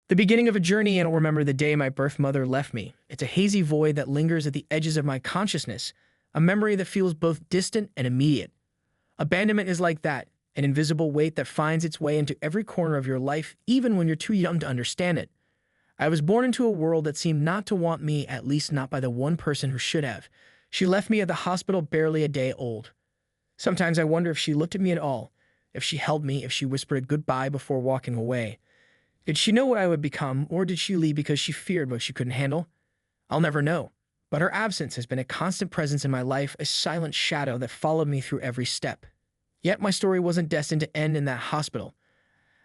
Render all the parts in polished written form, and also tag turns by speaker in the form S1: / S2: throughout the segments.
S1: The beginning of a journey, and I'll remember the day my birth mother left me. It's a hazy void that lingers at the edges of my consciousness, a memory that feels both distant and immediate. Abandonment is like that, an invisible weight that finds its way into every corner of your life, even when you're too young to understand it. I was born into a world that seemed not to want me, at least not by the one person who should have. She left me at the hospital barely a day old. Sometimes I wonder if she looked at me at all, if she held me, if she whispered a goodbye before walking away. Did she know what I would become, or did she leave because she feared what she couldn't handle? I'll never know. But her absence has been a constant presence in my life, a silent shadow that followed me through every step. Yet my story wasn't destined to end in that hospital.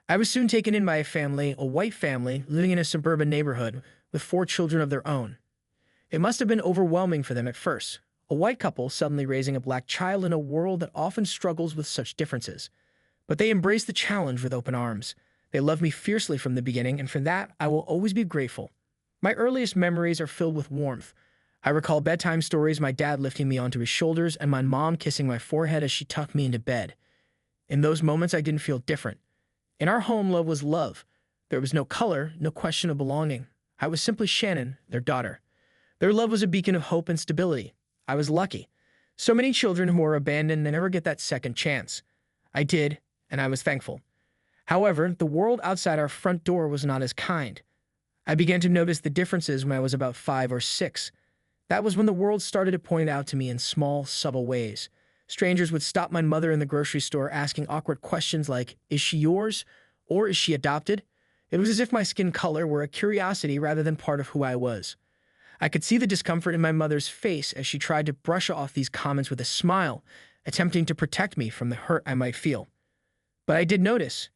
S1: I was soon taken in by a white family, living in a suburban neighborhood with 4 children of their own. It must have been overwhelming for them at first, a white couple suddenly raising a black child in a world that often struggles with such differences. But they embraced the challenge with open arms. They loved me fiercely from the beginning, and for that I will always be grateful. My earliest memories are filled with warmth. I recall bedtime stories, my dad lifting me onto his shoulders and my mom kissing my forehead as she tucked me into bed. In those moments, I didn't feel different. In our home, love was love. There was no color, no question of belonging. I was simply Shannon, their daughter. Their love was a beacon of hope and stability. I was lucky. So many children who are abandoned, they never get that second chance. I did, and I was thankful. However, the world outside our front door was not as kind. I began to notice the differences when I was about 5 or 6. That was when the world started to point out to me in small, subtle ways. Strangers would stop my mother in the grocery store asking awkward questions like, "Is she yours?" or "Is she adopted?" It was as if my skin color were a curiosity rather than part of who I was. I could see the discomfort in my mother's face as she tried to brush off these comments with a smile, attempting to protect me from the hurt I might feel. But I did notice,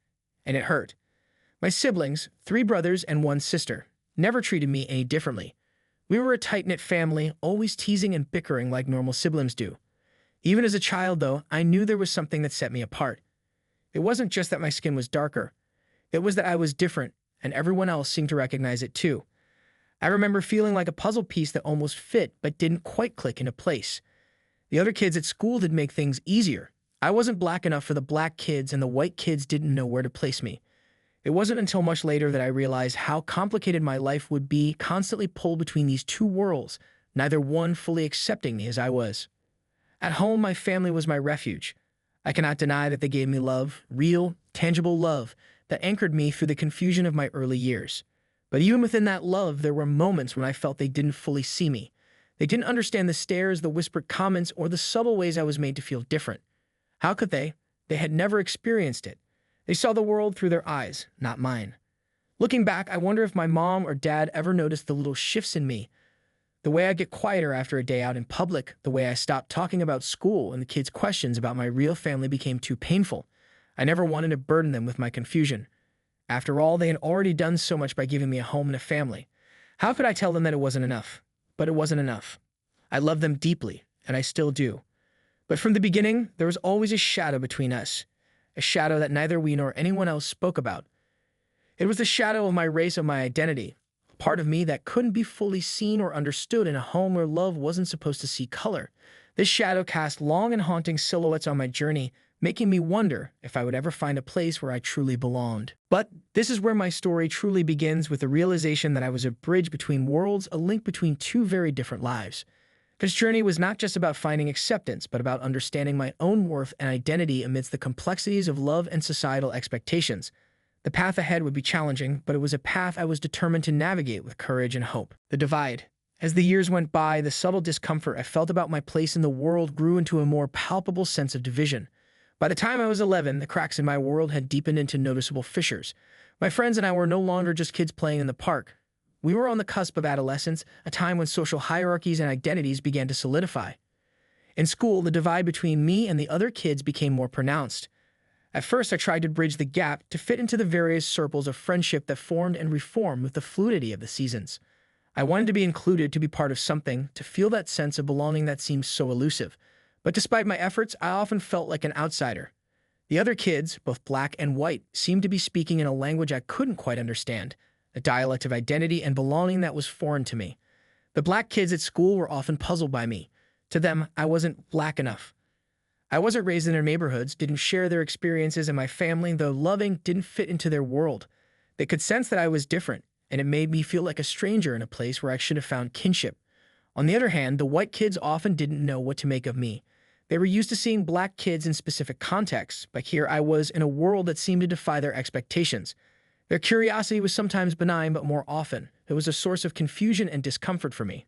S1: and it hurt. My siblings, 3 brothers and 1 sister, never treated me any differently. We were a tight-knit family, always teasing and bickering like normal siblings do. Even as a child, though, I knew there was something that set me apart. It wasn't just that my skin was darker. It was that I was different, and everyone else seemed to recognize it too. I remember feeling like a puzzle piece that almost fit but didn't quite click into place. The other kids at school did make things easier. I wasn't black enough for the black kids, and the white kids didn't know where to place me. It wasn't until much later that I realized how complicated my life would be, constantly pulled between these 2 worlds, neither one fully accepting me as I was. At home, my family was my refuge. I cannot deny that they gave me love, real, tangible love, that anchored me through the confusion of my early years. But even within that love, there were moments when I felt they didn't fully see me. They didn't understand the stares, the whispered comments, or the subtle ways I was made to feel different. How could they? They had never experienced it. They saw the world through their eyes, not mine. Looking back, I wonder if my mom or dad ever noticed the little shifts in me. The way I get quieter after a day out in public, the way I stopped talking about school and the kids' questions about my real family became too painful. I never wanted to burden them with my confusion. After all, they had already done so much by giving me a home and a family. How could I tell them that it wasn't enough? But it wasn't enough. I love them deeply, and I still do. But from the beginning, there was always a shadow between us. A shadow that neither we nor anyone else spoke about. It was the shadow of my race, of my identity, a part of me that couldn't be fully seen or understood in a home where love wasn't supposed to see color. This shadow cast long and haunting silhouettes on my journey, making me wonder if I would ever find a place where I truly belonged. But this is where my story truly begins, with the realization that I was a bridge between worlds, a link between 2 very different lives. This journey was not just about finding acceptance, but about understanding my own worth and identity amidst the complexities of love and societal expectations. The path ahead would be challenging, but it was a path I was determined to navigate with courage and hope. The divide. As the years went by, the subtle discomfort I felt about my place in the world grew into a more palpable sense of division. By the time I was 11, the cracks in my world had deepened into noticeable fissures. My friends and I were no longer just kids playing in the park. We were on the cusp of adolescence, a time when social hierarchies and identities began to solidify. In school, the divide between me and the other kids became more pronounced. At first, I tried to bridge the gap to fit into the various circles of friendship that formed and reformed with the fluidity of the seasons. I wanted to be included, to be part of something, to feel that sense of belonging that seemed so elusive. But despite my efforts, I often felt like an outsider. The other kids, both black and white, seemed to be speaking in a language I couldn't quite understand, a dialect of identity and belonging that was foreign to me. The black kids at school were often puzzled by me. To them, I wasn't black enough. I wasn't raised in their neighborhoods, didn't share their experiences, and my family, though loving, didn't fit into their world. They could sense that I was different, and it made me feel like a stranger in a place where I should have found kinship. On the other hand, the white kids often didn't know what to make of me. They were used to seeing black kids in specific contexts, but here I was in a world that seemed to defy their expectations. Their curiosity was sometimes benign, but more often, it was a source of confusion and discomfort for me.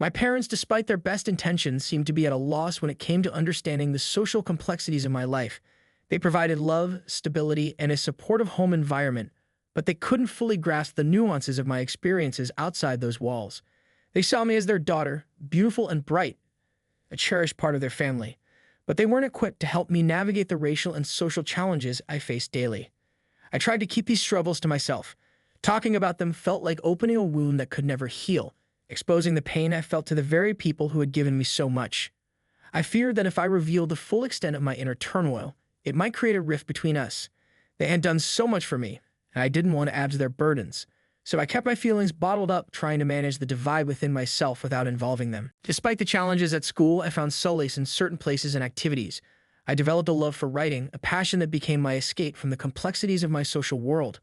S1: My parents, despite their best intentions, seemed to be at a loss when it came to understanding the social complexities of my life. They provided love, stability, and a supportive home environment, but they couldn't fully grasp the nuances of my experiences outside those walls. They saw me as their daughter, beautiful and bright, a cherished part of their family, but they weren't equipped to help me navigate the racial and social challenges I faced daily. I tried to keep these struggles to myself. Talking about them felt like opening a wound that could never heal, exposing the pain I felt to the very people who had given me so much. I feared that if I revealed the full extent of my inner turmoil, it might create a rift between us. They had done so much for me, and I didn't want to add to their burdens. So I kept my feelings bottled up, trying to manage the divide within myself without involving them. Despite the challenges at school, I found solace in certain places and activities. I developed a love for writing, a passion that became my escape from the complexities of my social world.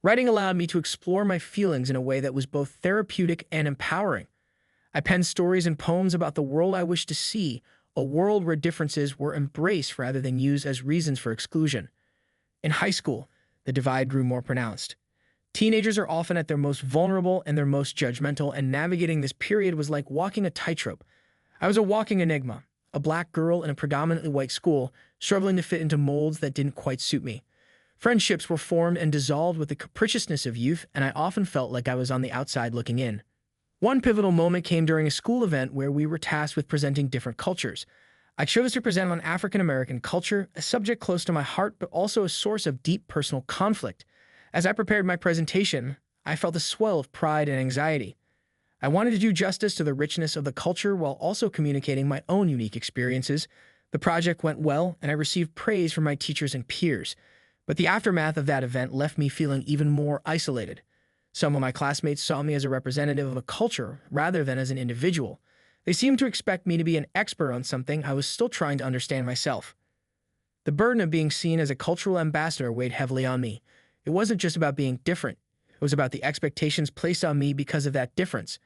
S1: Writing allowed me to explore my feelings in a way that was both therapeutic and empowering. I penned stories and poems about the world I wished to see, a world where differences were embraced rather than used as reasons for exclusion. In high school, the divide grew more pronounced. Teenagers are often at their most vulnerable and their most judgmental, and navigating this period was like walking a tightrope. I was a walking enigma, a black girl in a predominantly white school, struggling to fit into molds that didn't quite suit me. Friendships were formed and dissolved with the capriciousness of youth, and I often felt like I was on the outside looking in. One pivotal moment came during a school event where we were tasked with presenting different cultures. I chose to present on African American culture, a subject close to my heart, but also a source of deep personal conflict. As I prepared my presentation, I felt a swell of pride and anxiety. I wanted to do justice to the richness of the culture while also communicating my own unique experiences. The project went well, and I received praise from my teachers and peers. But the aftermath of that event left me feeling even more isolated. Some of my classmates saw me as a representative of a culture rather than as an individual. They seemed to expect me to be an expert on something I was still trying to understand myself. The burden of being seen as a cultural ambassador weighed heavily on me. It wasn't just about being different. It was about the expectations placed on me because of that difference.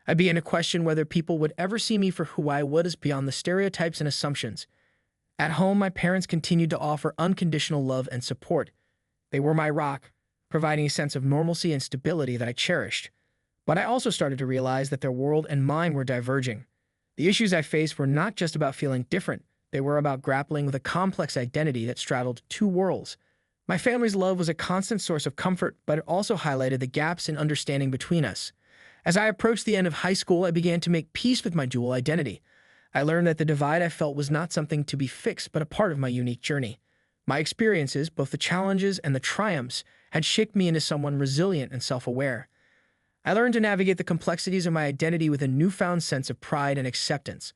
S1: I began to question whether people would ever see me for who I was beyond the stereotypes and assumptions. At home, my parents continued to offer unconditional love and support. They were my rock, providing a sense of normalcy and stability that I cherished. But I also started to realize that their world and mine were diverging. The issues I faced were not just about feeling different. They were about grappling with a complex identity that straddled two worlds. My family's love was a constant source of comfort, but it also highlighted the gaps in understanding between us. As I approached the end of high school, I began to make peace with my dual identity. I learned that the divide I felt was not something to be fixed, but a part of my unique journey. My experiences, both the challenges and the triumphs, had shaped me into someone resilient and self-aware. I learned to navigate the complexities of my identity with a newfound sense of pride and acceptance.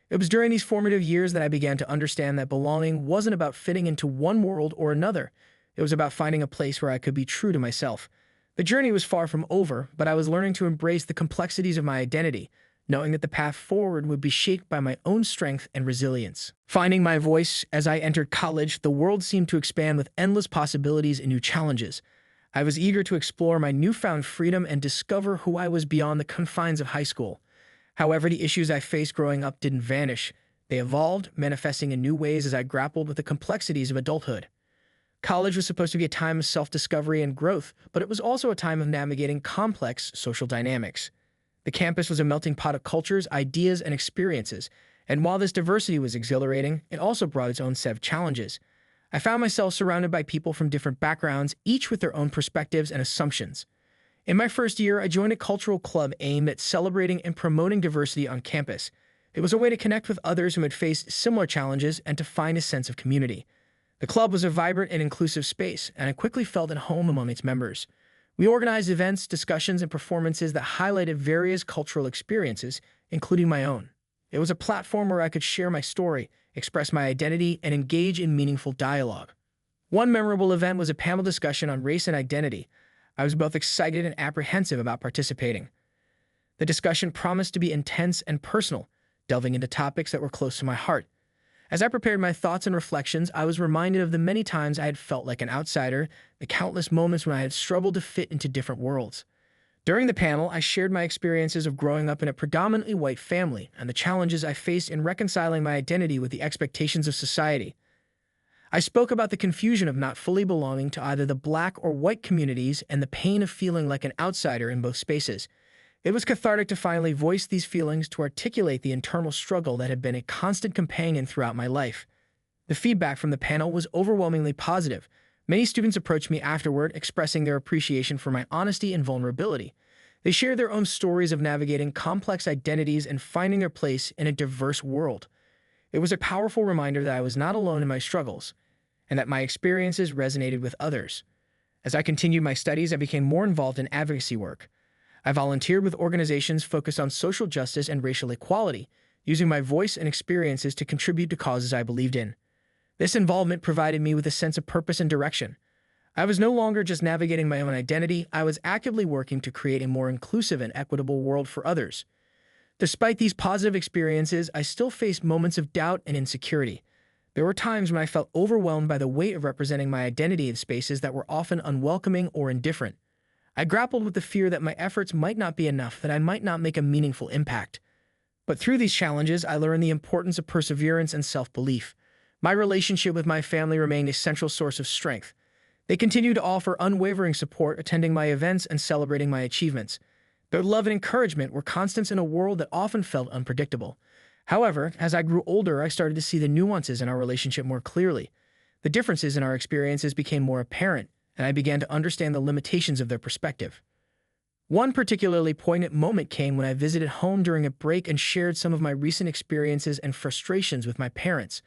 S1: It was during these formative years that I began to understand that belonging wasn't about fitting into one world or another. It was about finding a place where I could be true to myself. The journey was far from over, but I was learning to embrace the complexities of my identity, knowing that the path forward would be shaped by my own strength and resilience. Finding my voice as I entered college, the world seemed to expand with endless possibilities and new challenges. I was eager to explore my newfound freedom and discover who I was beyond the confines of high school. However, the issues I faced growing up didn't vanish. They evolved, manifesting in new ways as I grappled with the complexities of adulthood. College was supposed to be a time of self-discovery and growth, but it was also a time of navigating complex social dynamics. The campus was a melting pot of cultures, ideas, and experiences, and while this diversity was exhilarating, it also brought its own set of challenges. I found myself surrounded by people from different backgrounds, each with their own perspectives and assumptions. In my first year, I joined a cultural club aimed at celebrating and promoting diversity on campus. It was a way to connect with others who had faced similar challenges and to find a sense of community. The club was a vibrant and inclusive space, and I quickly felt at home among its members. We organized events, discussions, and performances that highlighted various cultural experiences, including my own. It was a platform where I could share my story, express my identity, and engage in meaningful dialogue. One memorable event was a panel discussion on race and identity. I was both excited and apprehensive about participating. The discussion promised to be intense and personal, delving into topics that were close to my heart. As I prepared my thoughts and reflections, I was reminded of the many times I had felt like an outsider, the countless moments when I had struggled to fit into different worlds. During the panel, I shared my experiences of growing up in a predominantly white family and the challenges I faced in reconciling my identity with the expectations of society. I spoke about the confusion of not fully belonging to either the black or white communities and the pain of feeling like an outsider in both spaces. It was cathartic to finally voice these feelings, to articulate the internal struggle that had been a constant companion throughout my life. The feedback from the panel was overwhelmingly positive. Many students approached me afterward, expressing their appreciation for my honesty and vulnerability. They shared their own stories of navigating complex identities and finding their place in a diverse world. It was a powerful reminder that I was not alone in my struggles, and that my experiences resonated with others. As I continued my studies, I became more involved in advocacy work. I volunteered with organizations focused on social justice and racial equality, using my voice and experiences to contribute to causes I believed in. This involvement provided me with a sense of purpose and direction. I was no longer just navigating my own identity, I was actively working to create a more inclusive and equitable world for others. Despite these positive experiences, I still faced moments of doubt and insecurity. There were times when I felt overwhelmed by the weight of representing my identity in spaces that were often unwelcoming or indifferent. I grappled with the fear that my efforts might not be enough, that I might not make a meaningful impact. But through these challenges, I learned the importance of perseverance and self-belief. My relationship with my family remained a central source of strength. They continued to offer unwavering support, attending my events and celebrating my achievements. Their love and encouragement were constants in a world that often felt unpredictable. However, as I grew older, I started to see the nuances in our relationship more clearly. The differences in our experiences became more apparent, and I began to understand the limitations of their perspective. One particularly poignant moment came when I visited home during a break and shared some of my recent experiences and frustrations with my parents.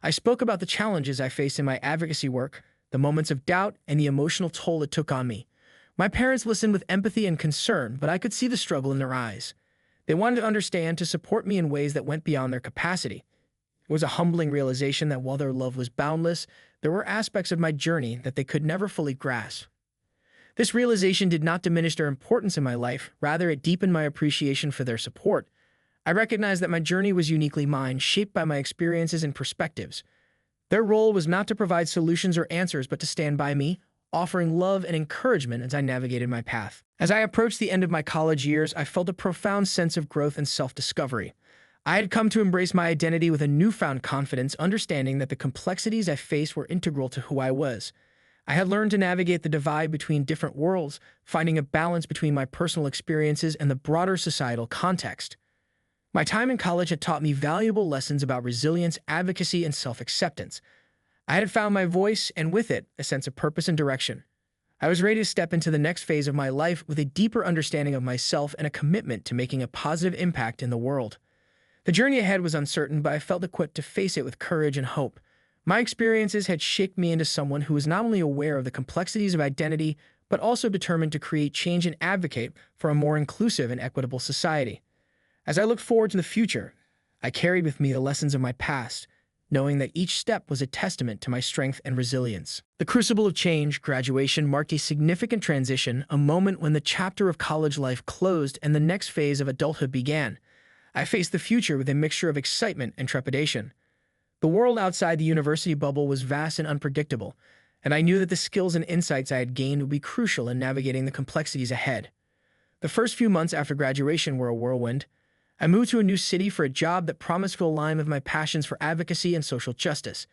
S1: I spoke about the challenges I faced in my advocacy work, the moments of doubt, and the emotional toll it took on me. My parents listened with empathy and concern, but I could see the struggle in their eyes. They wanted to understand, to support me in ways that went beyond their capacity. It was a humbling realization that while their love was boundless, there were aspects of my journey that they could never fully grasp. This realization did not diminish their importance in my life, rather it deepened my appreciation for their support. I recognized that my journey was uniquely mine, shaped by my experiences and perspectives. Their role was not to provide solutions or answers, but to stand by me, offering love and encouragement as I navigated my path. As I approached the end of my college years, I felt a profound sense of growth and self-discovery. I had come to embrace my identity with a newfound confidence, understanding that the complexities I faced were integral to who I was. I had learned to navigate the divide between different worlds, finding a balance between my personal experiences and the broader societal context. My time in college had taught me valuable lessons about resilience, advocacy, and self-acceptance. I had found my voice, and with it, a sense of purpose and direction. I was ready to step into the next phase of my life with a deeper understanding of myself and a commitment to making a positive impact in the world. The journey ahead was uncertain, but I felt equipped to face it with courage and hope. My experiences had shaped me into someone who was not only aware of the complexities of identity, but also determined to create change and advocate for a more inclusive and equitable society. As I looked forward to the future, I carried with me the lessons of my past, knowing that each step was a testament to my strength and resilience. The crucible of change, graduation, marked a significant transition, a moment when the chapter of college life closed and the next phase of adulthood began. I faced the future with a mixture of excitement and trepidation. The world outside the university bubble was vast and unpredictable, and I knew that the skills and insights I had gained would be crucial in navigating the complexities ahead. The first few months after graduation were a whirlwind. I moved to a new city for a job that promised to align with my passions for advocacy and social justice.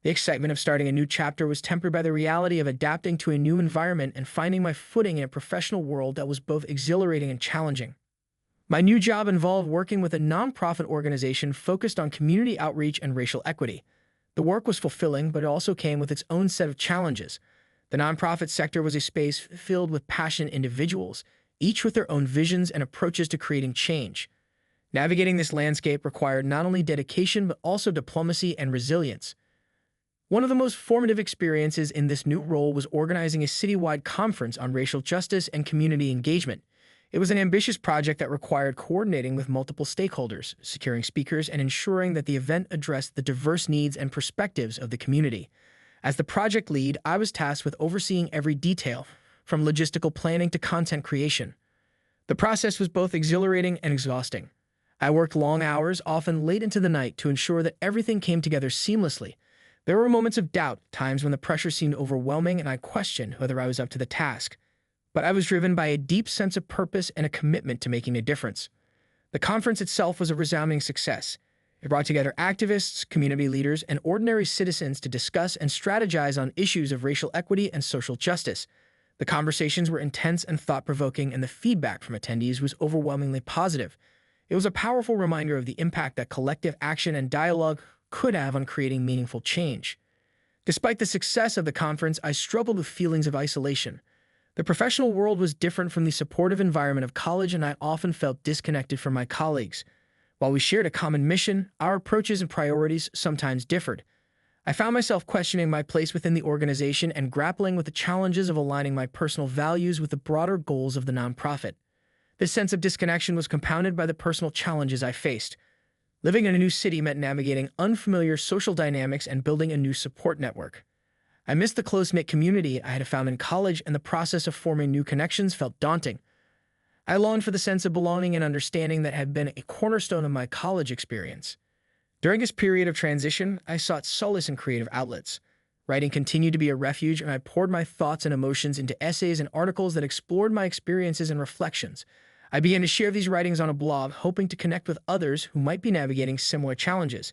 S1: The excitement of starting a new chapter was tempered by the reality of adapting to a new environment and finding my footing in a professional world that was both exhilarating and challenging. My new job involved working with a nonprofit organization focused on community outreach and racial equity. The work was fulfilling, but it also came with its own set of challenges. The nonprofit sector was a space filled with passionate individuals, each with their own visions and approaches to creating change. Navigating this landscape required not only dedication, but also diplomacy and resilience. One of the most formative experiences in this new role was organizing a citywide conference on racial justice and community engagement. It was an ambitious project that required coordinating with multiple stakeholders, securing speakers, and ensuring that the event addressed the diverse needs and perspectives of the community. As the project lead, I was tasked with overseeing every detail, from logistical planning to content creation. The process was both exhilarating and exhausting. I worked long hours, often late into the night, to ensure that everything came together seamlessly. There were moments of doubt, times when the pressure seemed overwhelming and I questioned whether I was up to the task. But I was driven by a deep sense of purpose and a commitment to making a difference. The conference itself was a resounding success. It brought together activists, community leaders, and ordinary citizens to discuss and strategize on issues of racial equity and social justice. The conversations were intense and thought-provoking, and the feedback from attendees was overwhelmingly positive. It was a powerful reminder of the impact that collective action and dialogue could have on creating meaningful change. Despite the success of the conference, I struggled with feelings of isolation. The professional world was different from the supportive environment of college, and I often felt disconnected from my colleagues. While we shared a common mission, our approaches and priorities sometimes differed. I found myself questioning my place within the organization and grappling with the challenges of aligning my personal values with the broader goals of the nonprofit. This sense of disconnection was compounded by the personal challenges I faced. Living in a new city meant navigating unfamiliar social dynamics and building a new support network. I missed the close-knit community I had found in college, and the process of forming new connections felt daunting. I longed for the sense of belonging and understanding that had been a cornerstone of my college experience. During this period of transition, I sought solace in creative outlets. Writing continued to be a refuge, and I poured my thoughts and emotions into essays and articles that explored my experiences and reflections. I began to share these writings on a blog, hoping to connect with others who might be navigating similar challenges.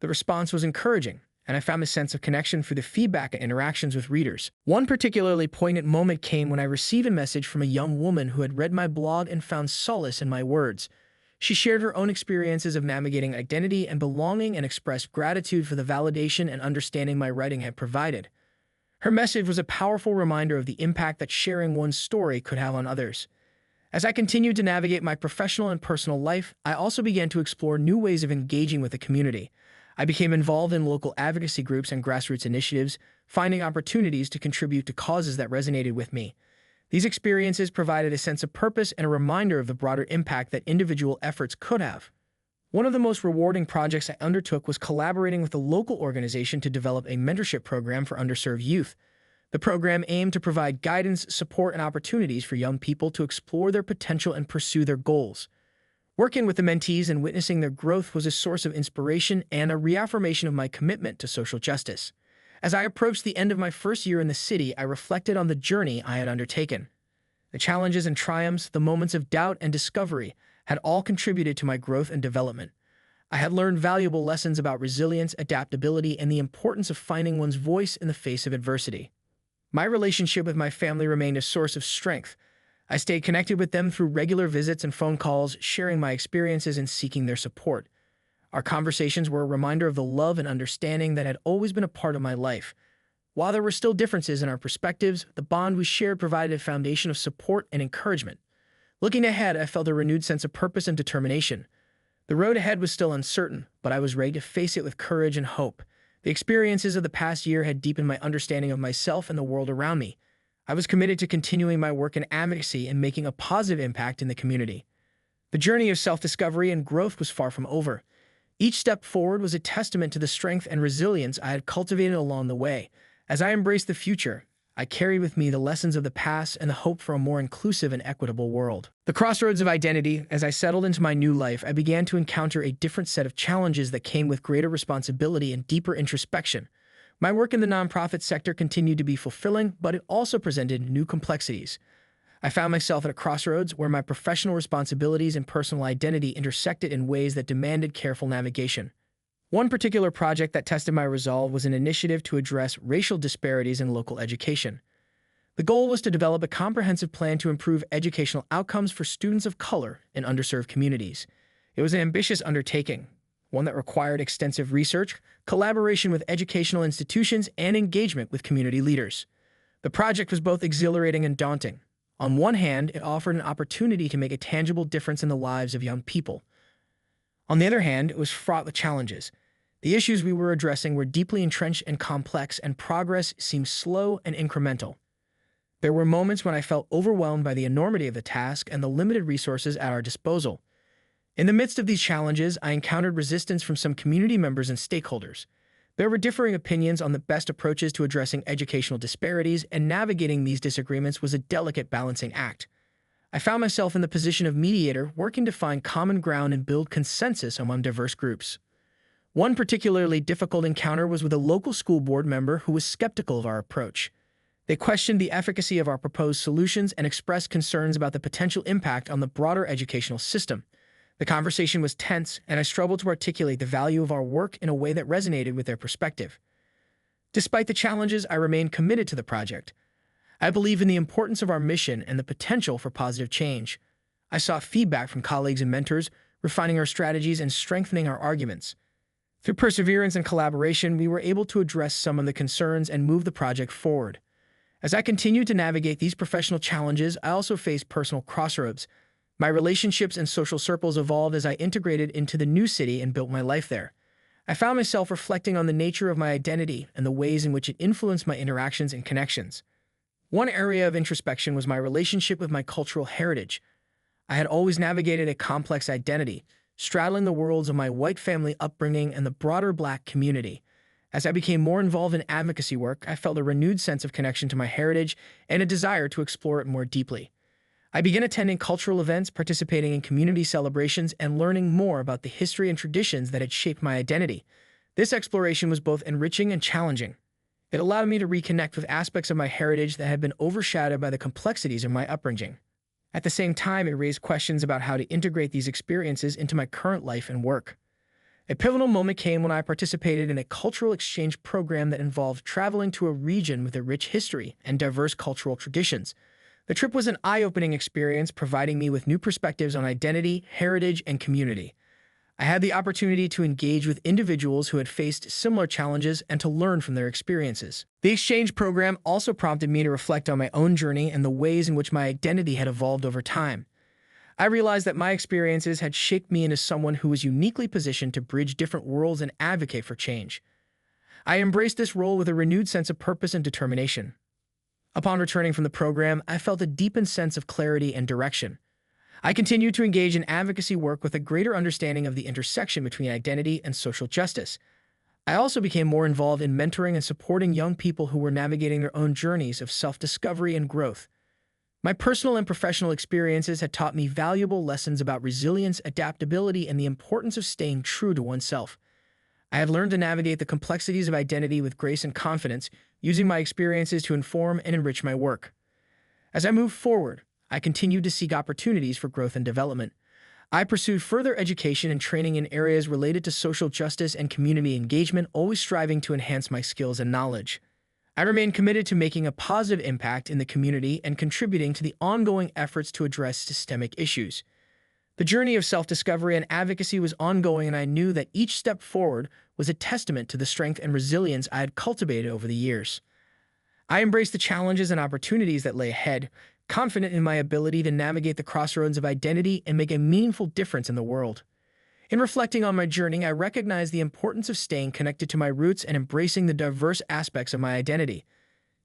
S1: The response was encouraging, and I found a sense of connection through the feedback and interactions with readers. One particularly poignant moment came when I received a message from a young woman who had read my blog and found solace in my words. She shared her own experiences of navigating identity and belonging and expressed gratitude for the validation and understanding my writing had provided. Her message was a powerful reminder of the impact that sharing one's story could have on others. As I continued to navigate my professional and personal life, I also began to explore new ways of engaging with the community. I became involved in local advocacy groups and grassroots initiatives, finding opportunities to contribute to causes that resonated with me. These experiences provided a sense of purpose and a reminder of the broader impact that individual efforts could have. One of the most rewarding projects I undertook was collaborating with a local organization to develop a mentorship program for underserved youth. The program aimed to provide guidance, support, and opportunities for young people to explore their potential and pursue their goals. Working with the mentees and witnessing their growth was a source of inspiration and a reaffirmation of my commitment to social justice. As I approached the end of my first year in the city, I reflected on the journey I had undertaken. The challenges and triumphs, the moments of doubt and discovery, had all contributed to my growth and development. I had learned valuable lessons about resilience, adaptability, and the importance of finding one's voice in the face of adversity. My relationship with my family remained a source of strength. I stayed connected with them through regular visits and phone calls, sharing my experiences and seeking their support. Our conversations were a reminder of the love and understanding that had always been a part of my life. While there were still differences in our perspectives, the bond we shared provided a foundation of support and encouragement. Looking ahead, I felt a renewed sense of purpose and determination. The road ahead was still uncertain, but I was ready to face it with courage and hope. The experiences of the past year had deepened my understanding of myself and the world around me. I was committed to continuing my work in advocacy and making a positive impact in the community. The journey of self-discovery and growth was far from over. Each step forward was a testament to the strength and resilience I had cultivated along the way. As I embraced the future, I carried with me the lessons of the past and the hope for a more inclusive and equitable world. The crossroads of identity. As I settled into my new life, I began to encounter a different set of challenges that came with greater responsibility and deeper introspection. My work in the nonprofit sector continued to be fulfilling, but it also presented new complexities. I found myself at a crossroads where my professional responsibilities and personal identity intersected in ways that demanded careful navigation. One particular project that tested my resolve was an initiative to address racial disparities in local education. The goal was to develop a comprehensive plan to improve educational outcomes for students of color in underserved communities. It was an ambitious undertaking, one that required extensive research, collaboration with educational institutions, and engagement with community leaders. The project was both exhilarating and daunting. On one hand, it offered an opportunity to make a tangible difference in the lives of young people. On the other hand, it was fraught with challenges. The issues we were addressing were deeply entrenched and complex, and progress seemed slow and incremental. There were moments when I felt overwhelmed by the enormity of the task and the limited resources at our disposal. In the midst of these challenges, I encountered resistance from some community members and stakeholders. There were differing opinions on the best approaches to addressing educational disparities, and navigating these disagreements was a delicate balancing act. I found myself in the position of mediator, working to find common ground and build consensus among diverse groups. One particularly difficult encounter was with a local school board member who was skeptical of our approach. They questioned the efficacy of our proposed solutions and expressed concerns about the potential impact on the broader educational system. The conversation was tense, and I struggled to articulate the value of our work in a way that resonated with their perspective. Despite the challenges, I remained committed to the project. I believe in the importance of our mission and the potential for positive change. I sought feedback from colleagues and mentors, refining our strategies and strengthening our arguments. Through perseverance and collaboration, we were able to address some of the concerns and move the project forward. As I continued to navigate these professional challenges, I also faced personal crossroads. My relationships and social circles evolved as I integrated into the new city and built my life there. I found myself reflecting on the nature of my identity and the ways in which it influenced my interactions and connections. One area of introspection was my relationship with my cultural heritage. I had always navigated a complex identity, straddling the worlds of my white family upbringing and the broader Black community. As I became more involved in advocacy work, I felt a renewed sense of connection to my heritage and a desire to explore it more deeply. I began attending cultural events, participating in community celebrations, and learning more about the history and traditions that had shaped my identity. This exploration was both enriching and challenging. It allowed me to reconnect with aspects of my heritage that had been overshadowed by the complexities of my upbringing. At the same time, it raised questions about how to integrate these experiences into my current life and work. A pivotal moment came when I participated in a cultural exchange program that involved traveling to a region with a rich history and diverse cultural traditions. The trip was an eye-opening experience, providing me with new perspectives on identity, heritage, and community. I had the opportunity to engage with individuals who had faced similar challenges and to learn from their experiences. The exchange program also prompted me to reflect on my own journey and the ways in which my identity had evolved over time. I realized that my experiences had shaped me into someone who was uniquely positioned to bridge different worlds and advocate for change. I embraced this role with a renewed sense of purpose and determination. Upon returning from the program, I felt a deepened sense of clarity and direction. I continued to engage in advocacy work with a greater understanding of the intersection between identity and social justice. I also became more involved in mentoring and supporting young people who were navigating their own journeys of self-discovery and growth. My personal and professional experiences had taught me valuable lessons about resilience, adaptability, and the importance of staying true to oneself. I have learned to navigate the complexities of identity with grace and confidence, using my experiences to inform and enrich my work. As I moved forward, I continued to seek opportunities for growth and development. I pursued further education and training in areas related to social justice and community engagement, always striving to enhance my skills and knowledge. I remained committed to making a positive impact in the community and contributing to the ongoing efforts to address systemic issues. The journey of self-discovery and advocacy was ongoing, and I knew that each step forward was a testament to the strength and resilience I had cultivated over the years. I embraced the challenges and opportunities that lay ahead, confident in my ability to navigate the crossroads of identity and make a meaningful difference in the world. In reflecting on my journey, I recognized the importance of staying connected to my roots and embracing the diverse aspects of my identity.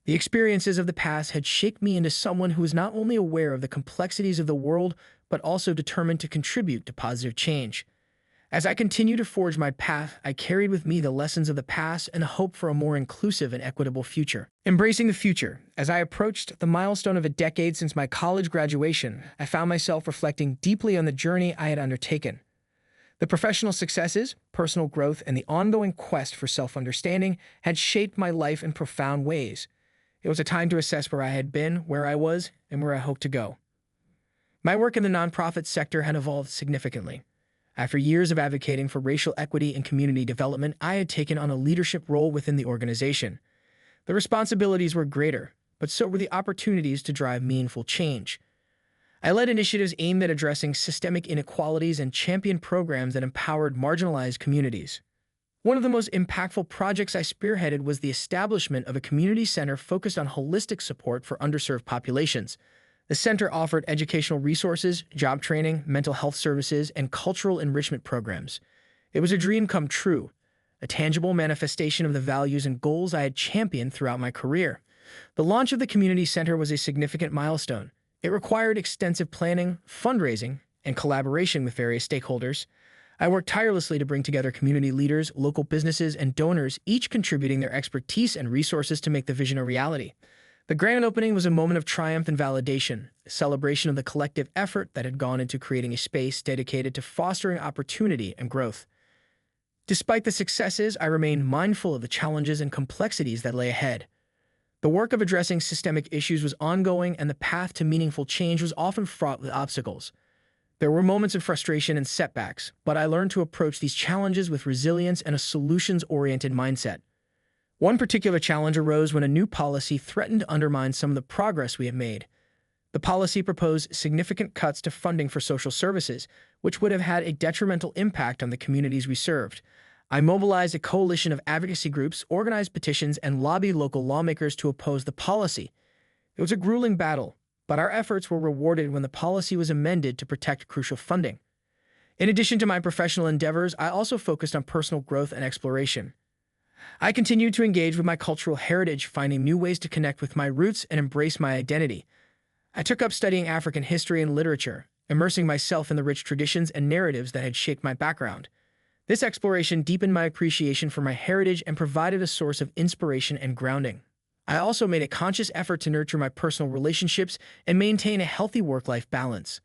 S1: The experiences of the past had shaped me into someone who was not only aware of the complexities of the world, but also determined to contribute to positive change. As I continued to forge my path, I carried with me the lessons of the past and a hope for a more inclusive and equitable future. Embracing the future, as I approached the milestone of a decade since my college graduation, I found myself reflecting deeply on the journey I had undertaken. The professional successes, personal growth, and the ongoing quest for self-understanding had shaped my life in profound ways. It was a time to assess where I had been, where I was, and where I hoped to go. My work in the nonprofit sector had evolved significantly. After years of advocating for racial equity and community development, I had taken on a leadership role within the organization. The responsibilities were greater, but so were the opportunities to drive meaningful change. I led initiatives aimed at addressing systemic inequalities and championed programs that empowered marginalized communities. One of the most impactful projects I spearheaded was the establishment of a community center focused on holistic support for underserved populations. The center offered educational resources, job training, mental health services, and cultural enrichment programs. It was a dream come true, a tangible manifestation of the values and goals I had championed throughout my career. The launch of the community center was a significant milestone. It required extensive planning, fundraising, and collaboration with various stakeholders. I worked tirelessly to bring together community leaders, local businesses, and donors, each contributing their expertise and resources to make the vision a reality. The grand opening was a moment of triumph and validation, a celebration of the collective effort that had gone into creating a space dedicated to fostering opportunity and growth. Despite the successes, I remained mindful of the challenges and complexities that lay ahead. The work of addressing systemic issues was ongoing, and the path to meaningful change was often fraught with obstacles. There were moments of frustration and setbacks, but I learned to approach these challenges with resilience and a solutions-oriented mindset. One particular challenge arose when a new policy threatened to undermine some of the progress we had made. The policy proposed significant cuts to funding for social services, which would have had a detrimental impact on the communities we served. I mobilized a coalition of advocacy groups, organized petitions, and lobbied local lawmakers to oppose the policy. It was a grueling battle, but our efforts were rewarded when the policy was amended to protect crucial funding. In addition to my professional endeavors, I also focused on personal growth and exploration. I continued to engage with my cultural heritage, finding new ways to connect with my roots and embrace my identity. I took up studying African history and literature, immersing myself in the rich traditions and narratives that had shaped my background. This exploration deepened my appreciation for my heritage and provided a source of inspiration and grounding. I also made a conscious effort to nurture my personal relationships and maintain a healthy work-life balance.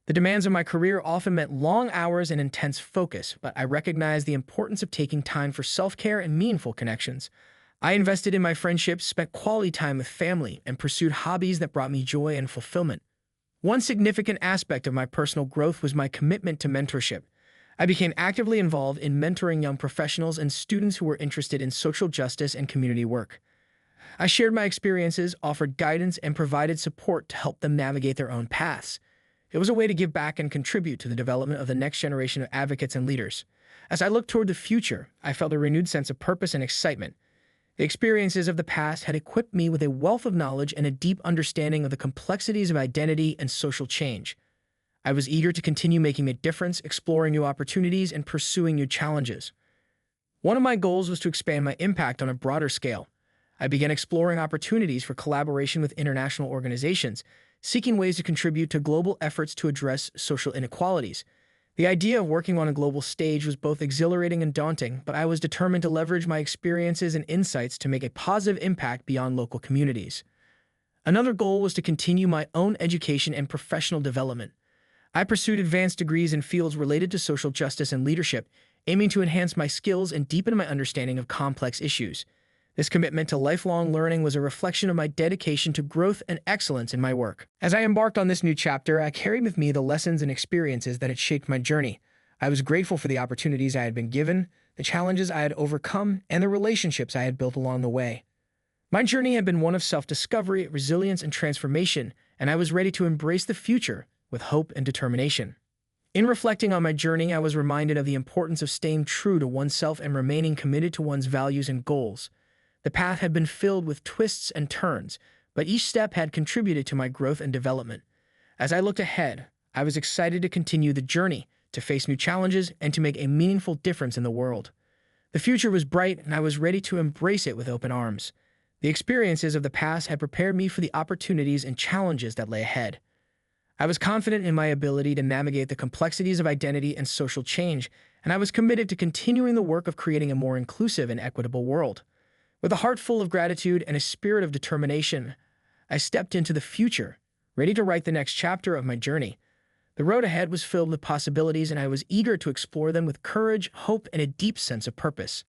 S1: The demands of my career often meant long hours and intense focus, but I recognized the importance of taking time for self-care and meaningful connections. I invested in my friendships, spent quality time with family, and pursued hobbies that brought me joy and fulfillment. One significant aspect of my personal growth was my commitment to mentorship. I became actively involved in mentoring young professionals and students who were interested in social justice and community work. I shared my experiences, offered guidance, and provided support to help them navigate their own paths. It was a way to give back and contribute to the development of the next generation of advocates and leaders. As I looked toward the future, I felt a renewed sense of purpose and excitement. The experiences of the past had equipped me with a wealth of knowledge and a deep understanding of the complexities of identity and social change. I was eager to continue making a difference, exploring new opportunities, and pursuing new challenges. One of my goals was to expand my impact on a broader scale. I began exploring opportunities for collaboration with international organizations, seeking ways to contribute to global efforts to address social inequalities. The idea of working on a global stage was both exhilarating and daunting, but I was determined to leverage my experiences and insights to make a positive impact beyond local communities. Another goal was to continue my own education and professional development. I pursued advanced degrees in fields related to social justice and leadership, aiming to enhance my skills and deepen my understanding of complex issues. This commitment to lifelong learning was a reflection of my dedication to growth and excellence in my work. As I embarked on this new chapter, I carried with me the lessons and experiences that had shaped my journey. I was grateful for the opportunities I had been given, the challenges I had overcome, and the relationships I had built along the way. My journey had been one of self-discovery, resilience, and transformation, and I was ready to embrace the future with hope and determination. In reflecting on my journey, I was reminded of the importance of staying true to oneself and remaining committed to one's values and goals. The path had been filled with twists and turns, but each step had contributed to my growth and development. As I looked ahead, I was excited to continue the journey, to face new challenges, and to make a meaningful difference in the world. The future was bright, and I was ready to embrace it with open arms. The experiences of the past had prepared me for the opportunities and challenges that lay ahead. I was confident in my ability to navigate the complexities of identity and social change, and I was committed to continuing the work of creating a more inclusive and equitable world. With a heart full of gratitude and a spirit of determination, I stepped into the future, ready to write the next chapter of my journey. The road ahead was filled with possibilities, and I was eager to explore them with courage, hope, and a deep sense of purpose.